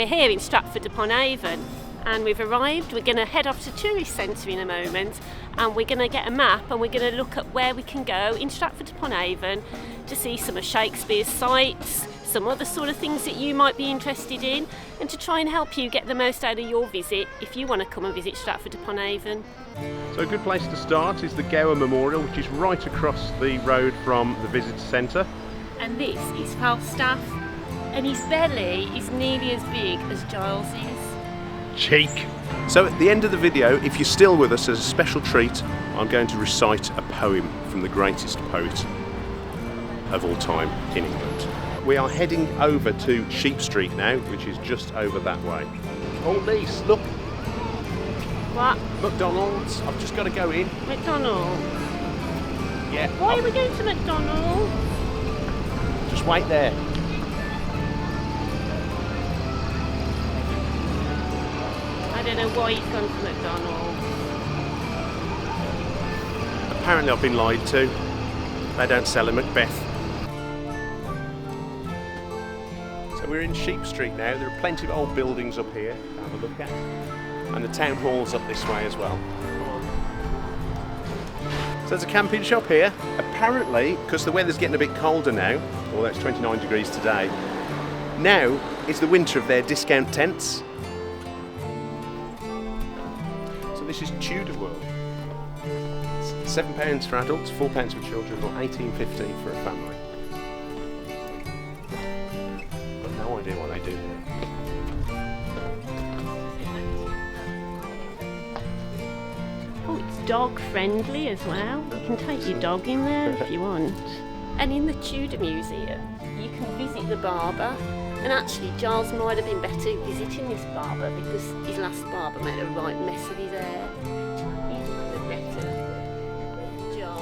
we're here in Stratford Upon Avon and we've arrived. We're going to head off to Tourist Centre in a moment and we're going to get a map and we're going to look at where we can go in Stratford Upon Avon to see some of Shakespeare's sites, some other sort of things that you might be interested in, and to try and help you get the most out of your visit if you want to come and visit Stratford Upon Avon. So a good place to start is the Gower Memorial, which is right across the road from the Visitor Centre. And this is Falstaff, and his belly is nearly as big as Giles's. Cheek! So at the end of the video, if you're still with us as a special treat, I'm going to recite a poem from the greatest poet of all time in England. We are heading over to Sheep Street now, which is just over that way. Oh, Lise, look! What? McDonald's. I've just got to go in. McDonald's? Yeah. Why are we going to McDonald's? Just wait there. I don't know why he's gone to McDonald's. Apparently I've been lied to. They don't sell a Macbeth. So we're in Sheep Street now. There are plenty of old buildings up here to have a look at. And the town hall's up this way as well. So there's a camping shop here. Apparently, because the weather's getting a bit colder now, although it's 29 degrees today, now is the winter of their discount tents. So this is Tudor World. It's £7 for adults, £4 for children, or £18.50 for a family. Got no idea what they do here. Oh, it's dog friendly as well. You can take your dog in there if you want. And in the Tudor Museum, you can visit the barber. And actually, Giles might have been better visiting this barber because his last barber made a right mess of his hair. He's a better job.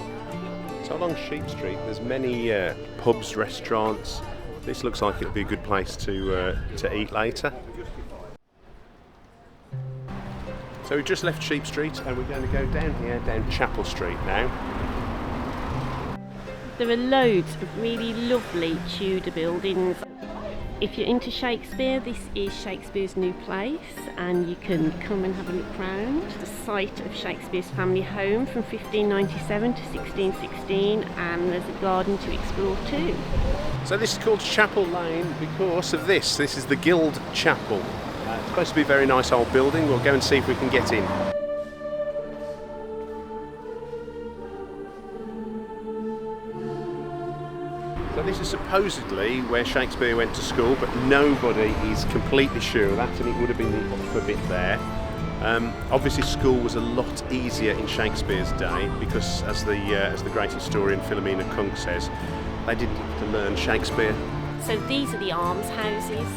So along Sheep Street, there's many pubs, restaurants. This looks like it'll be a good place to eat later. So we've just left Sheep Street and we're going to go down here, down Chapel Street now. There are loads of really lovely Tudor buildings. If you're into Shakespeare, this is Shakespeare's new place and you can come and have a look round. The site of Shakespeare's family home from 1597 to 1616, and there's a garden to explore too. So this is called Chapel Lane because of this. This is the Guild Chapel. It's supposed to be a very nice old building. We'll go and see if we can get in. So this is supposedly where Shakespeare went to school, but nobody is completely sure of that, and it would have been the upper bit there. Obviously school was a lot easier in Shakespeare's day because, as the great historian Philomena Kunk says, they didn't have to learn Shakespeare. So these are the almshouses.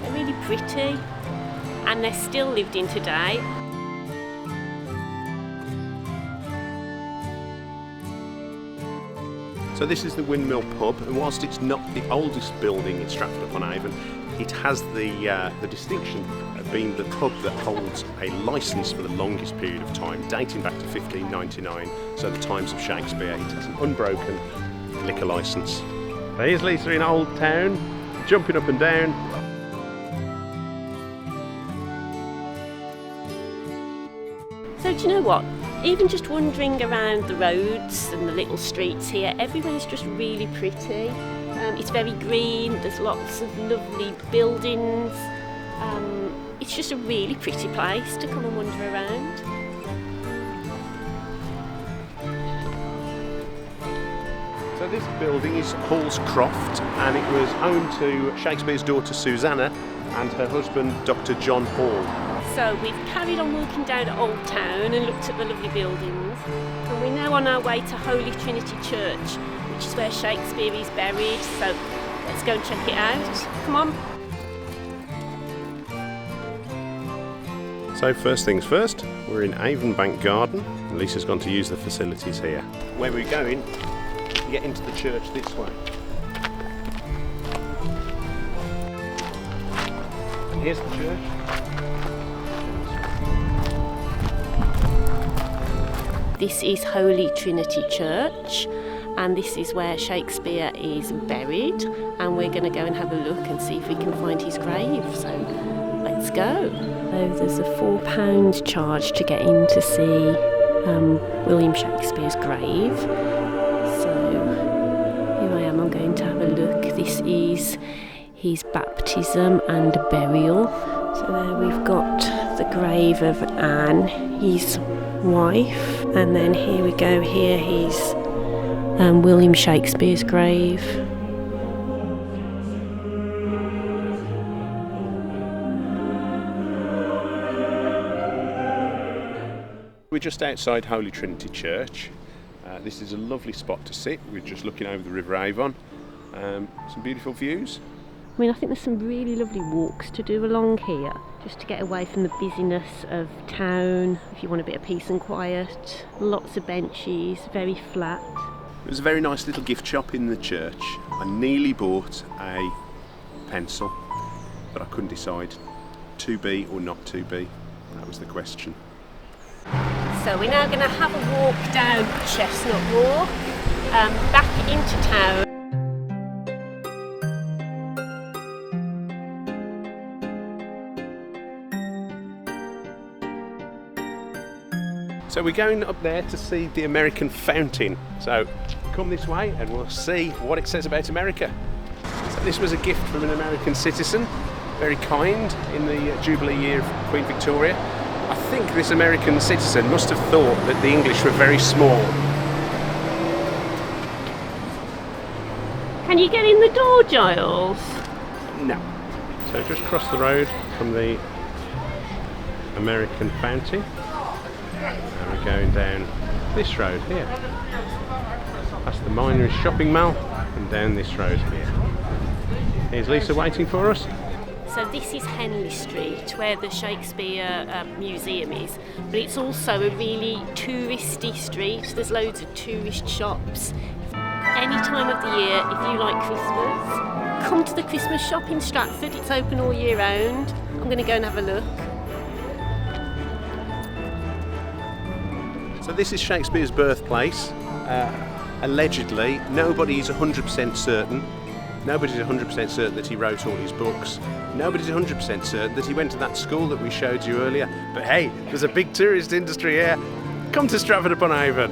They're really pretty and they're still lived in today. So this is the Windmill Pub, and whilst it's not the oldest building in Stratford Upon Avon, it has the distinction of being the pub that holds a licence for the longest period of time, dating back to 1599, so the times of Shakespeare. It has an unbroken liquor licence. So here's Lisa in Old Town, jumping up and down. So do you know what? Even just wandering around the roads and the little streets here, everywhere's just really pretty. It's very green, there's lots of lovely buildings. It's just a really pretty place to come and wander around. So this building is Hall's Croft, and it was owned to Shakespeare's daughter Susanna and her husband Dr. John Hall. So we've carried on walking down Old Town and looked at the lovely buildings, and we're now on our way to Holy Trinity Church, which is where Shakespeare is buried, so let's go and check it out. Come on. So first things first, we're in Avonbank Garden. Lisa's gone to use the facilities here. Where we're going, you get into the church this way. And here's the church. This is Holy Trinity Church, and this is where Shakespeare is buried, and we're going to go and have a look and see if we can find his grave. So let's go. So there's a £4 charge to get in to see William Shakespeare's grave. So here I am, I'm going to have a look. This is his baptism and burial. So there we've got the grave of Anne, his wife, and then here we go, here he's William Shakespeare's grave. We're just outside Holy Trinity Church. This is a lovely spot to sit. We're just looking over the River Avon. Some beautiful views. I mean, I think there's some really lovely walks to do along here, just to get away from the busyness of town, if you want a bit of peace and quiet. Lots of benches, very flat. There's a very nice little gift shop in the church. I nearly bought a pencil, but I couldn't decide to be or not to be. That was the question. So we're now going to have a walk down Chestnut Walk, back into town. So we're going up there to see the American fountain. So come this way and we'll see what it says about America. So this was a gift from an American citizen, very kind, in the Jubilee year of Queen Victoria. I think this American citizen must have thought that the English were very small. Can you get in the door, Giles? No. So just cross the road from the American fountain. And we're going down this road here, past the Miners shopping mall and down this road here. Here's Lisa waiting for us. So this is Henley Street, where the Shakespeare Museum is, but it's also a really touristy street. There's loads of tourist shops. Any time of the year, if you like Christmas, come to the Christmas shop in Stratford. It's open all year round. I'm going to go and have a look. So this is Shakespeare's birthplace. Allegedly, nobody's 100% certain. Nobody's 100% certain that he wrote all his books. Nobody's 100% certain that he went to that school that we showed you earlier. But hey, there's a big tourist industry here. Come to Stratford Upon Avon.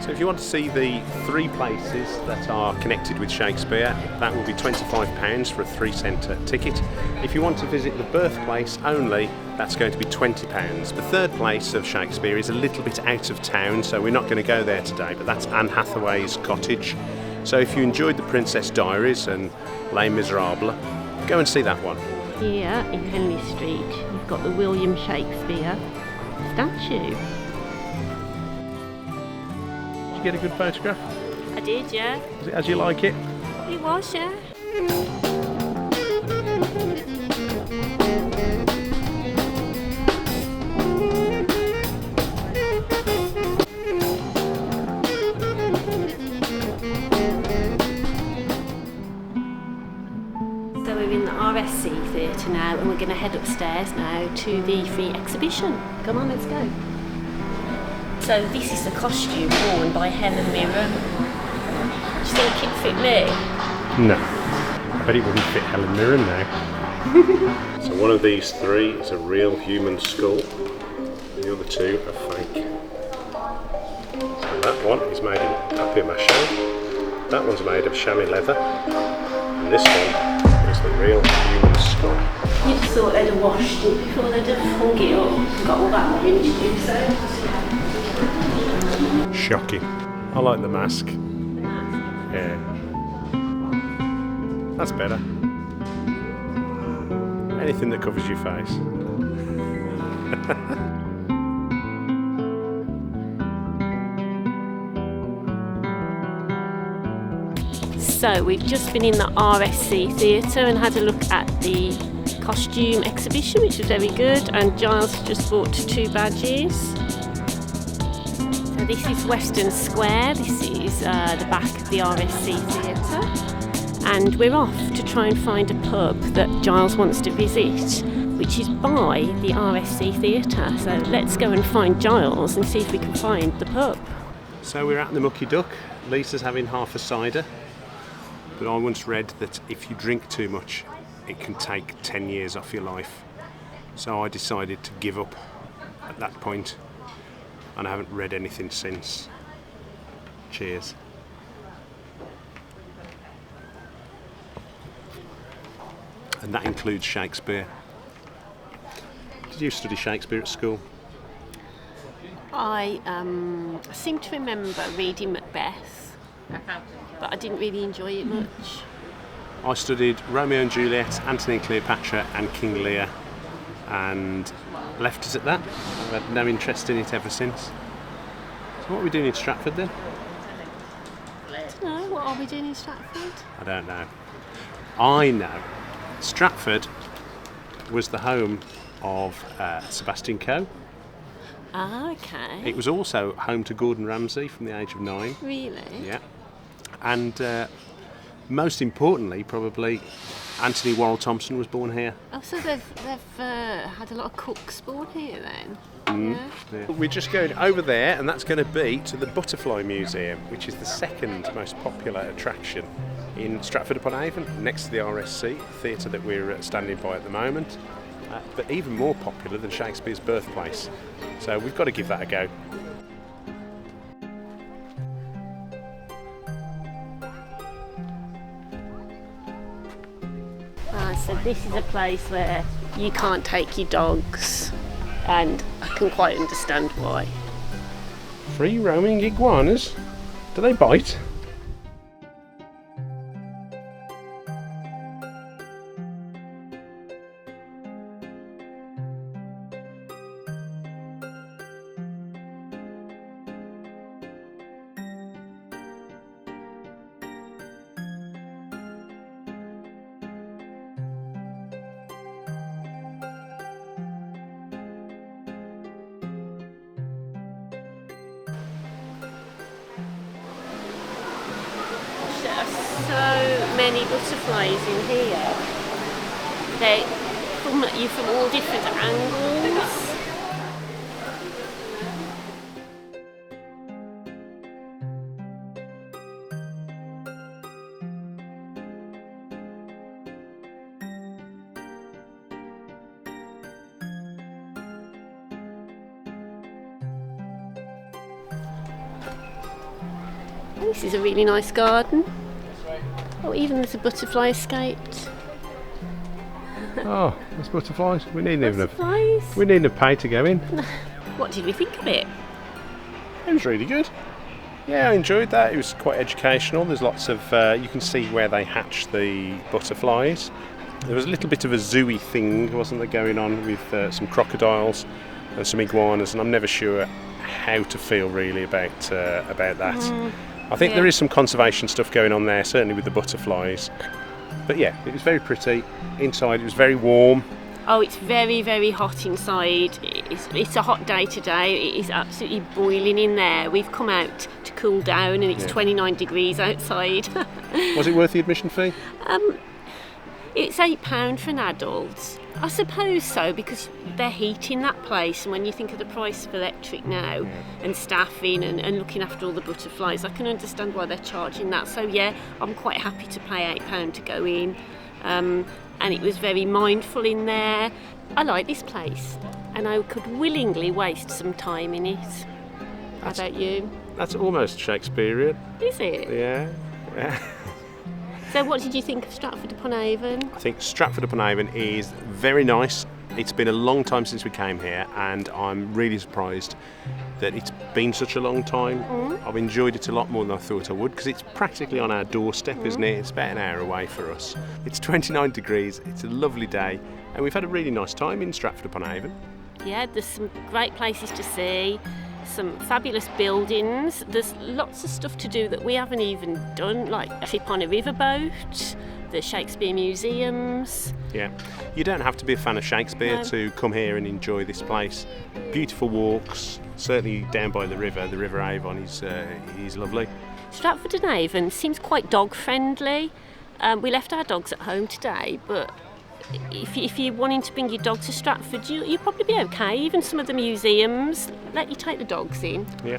So if you want to see the 3 places that are connected with Shakespeare, that will be £25 for a 3-centre ticket. If you want to visit the birthplace only, that's going to be £20. The 3rd place of Shakespeare is a little bit out of town, so we're not going to go there today, but that's Anne Hathaway's cottage. So if you enjoyed The Princess Diaries and Les Miserables, go and see that one. Here in Henley Street, you've got the William Shakespeare statue. Did you get a good photograph? I did, yeah. Was it as you like it? It was, yeah. So we're in the RSC Theatre now, and we're going to head upstairs now to the free exhibition. Come on, let's go. So this is the costume worn by Helen Mirren. Do you think it'd fit me? No. I bet it wouldn't fit Helen Mirren now. So one of these 3 is a real human skull. The other 2 are fake. So that one is made in papier-mâché. That one's made of chamois leather. And this one is the real human skull. You just thought they'd have washed it before they'd have hung it up. Got all that orange juice so. Shocking. I like the mask. Yeah. That's better. Anything that covers your face. So we've just been in the RSC Theatre and had a look at the costume exhibition, which was very good, and Giles just bought 2 badges. So this is Western Square, this is the back of the RSC Theatre, and we're off to try and find a pub that Giles wants to visit, which is by the RSC Theatre. So let's go and find Giles and see if we can find the pub. So we're at the Mucky Duck. Lisa's having half a cider, but I once read that if you drink too much, it can take 10 years off your life. So I decided to give up at that point, and I haven't read anything since. Cheers. And that includes Shakespeare. Did you study Shakespeare at school? I seem to remember reading Macbeth, but I didn't really enjoy it much. I studied Romeo and Juliet, Antony and Cleopatra and King Lear, and left it at that. I've had no interest in it ever since. So what are we doing in Stratford then? I don't know, what are we doing in Stratford? I don't know. I know. Stratford was the home of Sebastian Coe. Ah, okay. It was also home to Gordon Ramsay from the age of 9. Really? Yeah. And most importantly, probably, Anthony Worrell Thompson was born here. Oh, so they've had a lot of cooks born here then? Yeah. We're just going over there, and that's going to be to the Butterfly Museum, which is the second most popular attraction in Stratford Upon Avon, next to the RSC Theatre that we're standing by at the moment, but even more popular than Shakespeare's birthplace. So we've got to give that a go. So this is a place where you can't take your dogs, and I can quite understand why. Free roaming iguanas? Do they bite? There are so many butterflies in here. They come at you from all different angles. This is a really nice garden. Oh, even there's a butterfly escaped. Oh, there's butterflies. We needn't Butterflies? have paid to go in. What did we think of it? It was really good. Yeah, I enjoyed that. It was quite educational. There's lots of, you can see where they hatch the butterflies. There was a little bit of a zoo-y thing, wasn't there, going on with some crocodiles and some iguanas, and I'm never sure how to feel really about that. I think there is some conservation stuff going on there, certainly with the butterflies. But yeah, it was very pretty. Inside it was very warm. Oh, it's very, very hot inside. It's a hot day today. It is absolutely boiling in there. We've come out to cool down, and it's 29 degrees outside. Was it worth the admission fee? It's £8 for an adult. I suppose so, because they're heating that place, and when you think of the price of electric now and staffing and looking after all the butterflies, I can understand why they're charging that. So yeah, I'm quite happy to pay £8 to go in. And it was very mindful in there. I like this place, and I could willingly waste some time in it. How about you? That's almost Shakespearean. Is it? Yeah. So what did you think of Stratford Upon Avon? I think Stratford Upon Avon is very nice. It's been a long time since we came here, and I'm really surprised that it's been such a long time. I've enjoyed it a lot more than I thought I would, because it's practically on our doorstep, isn't it? It's about an hour away for us. It's 29 degrees, it's a lovely day, and we've had a really nice time in Stratford Upon Avon. Yeah, there's some great places to see, some fabulous buildings. There's lots of stuff to do that we haven't even done, like a trip on a riverboat, the Shakespeare museums. Yeah, you don't have to be a fan of Shakespeare to come here and enjoy this place. Beautiful walks, certainly down by the River Avon is lovely. Stratford and Avon seems quite dog friendly. We left our dogs at home today, but if you're wanting to bring your dog to Stratford, you'll probably be okay. Even some of the museums let you take the dogs in. Yeah.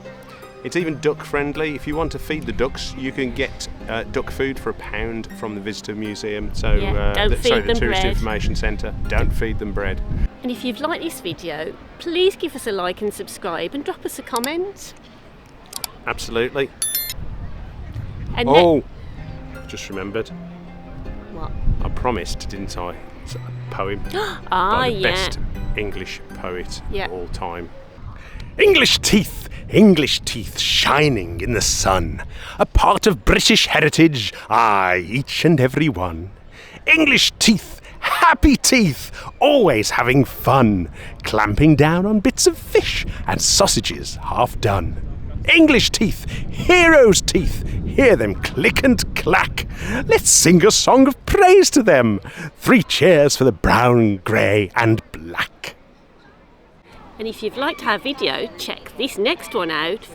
It's even duck friendly. If you want to feed the ducks, you can get duck food for £1 from the Visitor Museum. So, don't feed them Tourist bread. Information Centre. Don't feed them bread. And if you've liked this video, please give us a like and subscribe and drop us a comment. Absolutely. And I've just remembered. what? I promised, didn't I? It's a poem Ah, by the yeah. best English poet Yeah. of all time. English teeth shining in the sun, a part of British heritage, aye, each and every one. English teeth, happy teeth, always having fun, clamping down on bits of fish and sausages half done. English teeth, heroes' teeth, hear them click and clack. Let's sing a song of praise to them. 3 cheers for the brown, grey and black. And if you've liked our video, check this next one out.